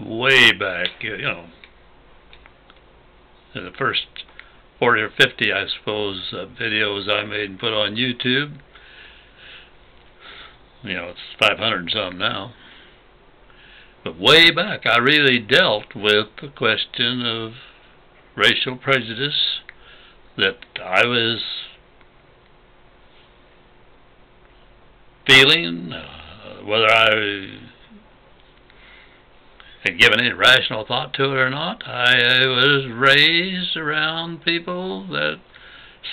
way back, in the first 40 or 50, I suppose, videos I made and put on YouTube. It's 500 and some now. But way back, I really dealt with the question of racial prejudice that I was feeling, whether I had given any rational thought to it or not. I was raised around people that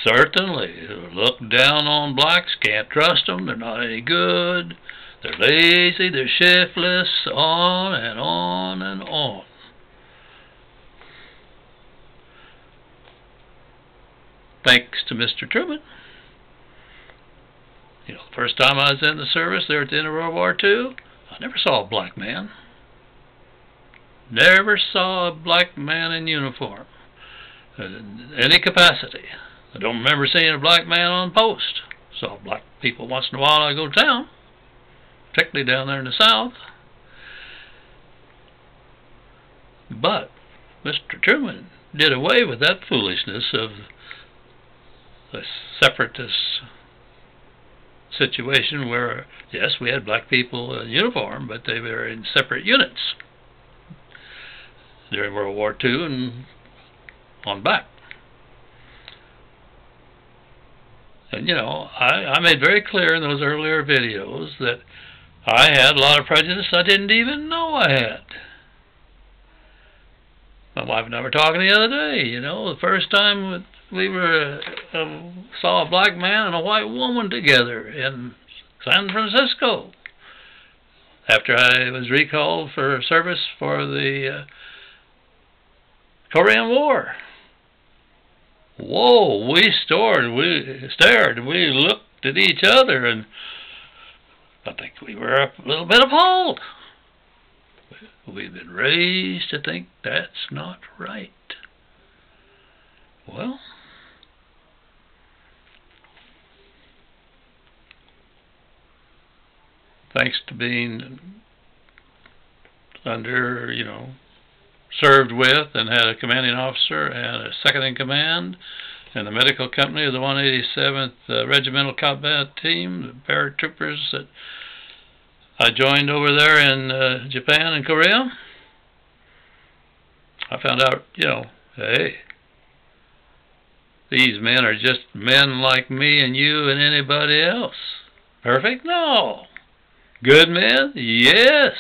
certainly look down on blacks, can't trust them, they're not any good, they're lazy, they're shiftless, on and on and on. Thanks to Mr. Truman. The first time I was in the service there at the end of World War II, I never saw a black man. Never saw a black man in uniform, in any capacity. I don't remember seeing a black man on post. Saw black people once in a while I go to town, particularly down there in the South. But Mr. Truman did away with that foolishness of the separatist situation where, yes, we had black people in uniform, but they were in separate units during World War II and on back. And I made very clear in those earlier videos that I had a lot of prejudice I didn't even know I had. My wife and I were talking the other day, the first time we saw a black man and a white woman together in San Francisco after I was recalled for service for the Korean War. Whoa, we stared, we looked at each other, and I think we were a little bit appalled. We've been raised to think that's not right. Well, thanks to being under, served with and had a commanding officer and a second in command and the medical company of the 187th Regimental Combat Team, the paratroopers that I joined over there in Japan and Korea. I found out, hey, these men are just men like me and you and anybody else. Perfect? No. Good men? Yes.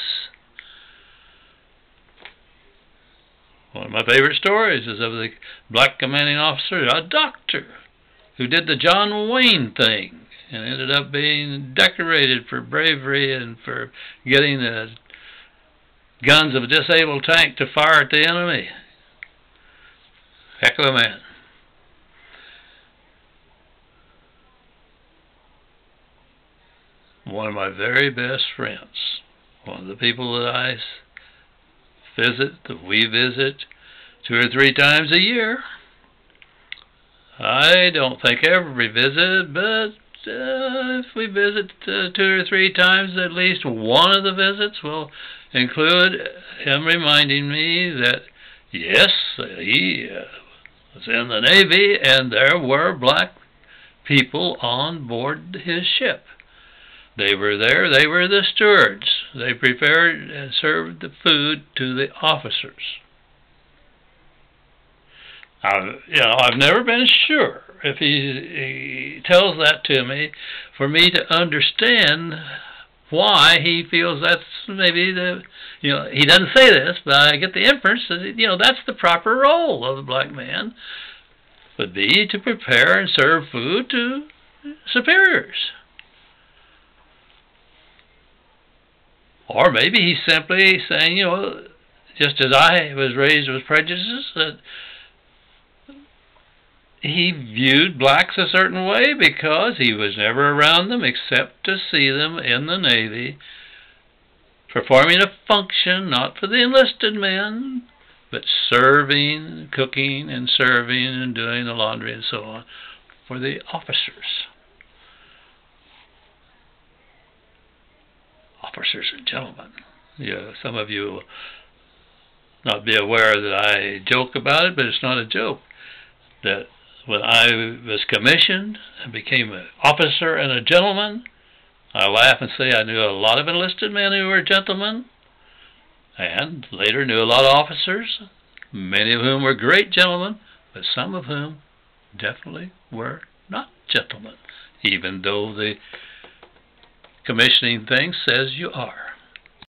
One of my favorite stories is of the black commanding officer, a doctor, who did the John Wayne thing and ended up being decorated for bravery and for getting the guns of a disabled tank to fire at the enemy. Heck of a man. One of my very best friends, one of the people that I that we visit 2 or 3 times a year. I don't think every visit, but if we visit 2 or 3 times, at least one of the visits will include him reminding me that, yes, he was in the Navy and there were black people on board his ship. They were there, they were the stewards. They prepared and served the food to the officers. I've never been sure if he tells that to me for me to understand why he feels that's maybe the, he doesn't say this, but I get the inference that, that's the proper role of the black man, would be to prepare and serve food to superiors. Or maybe he's simply saying, just as I was raised with prejudices, that he viewed blacks a certain way because he was never around them except to see them in the Navy performing a function not for the enlisted men, but serving, cooking and serving and doing the laundry and so on for the officers. Officers and gentlemen. Some of you not be aware that I joke about it, but it's not a joke. That when I was commissioned and became an officer and a gentleman, I laugh and say I knew a lot of enlisted men who were gentlemen, and later knew a lot of officers, many of whom were great gentlemen, but some of whom definitely were not gentlemen, even though the commissioning thing says you are.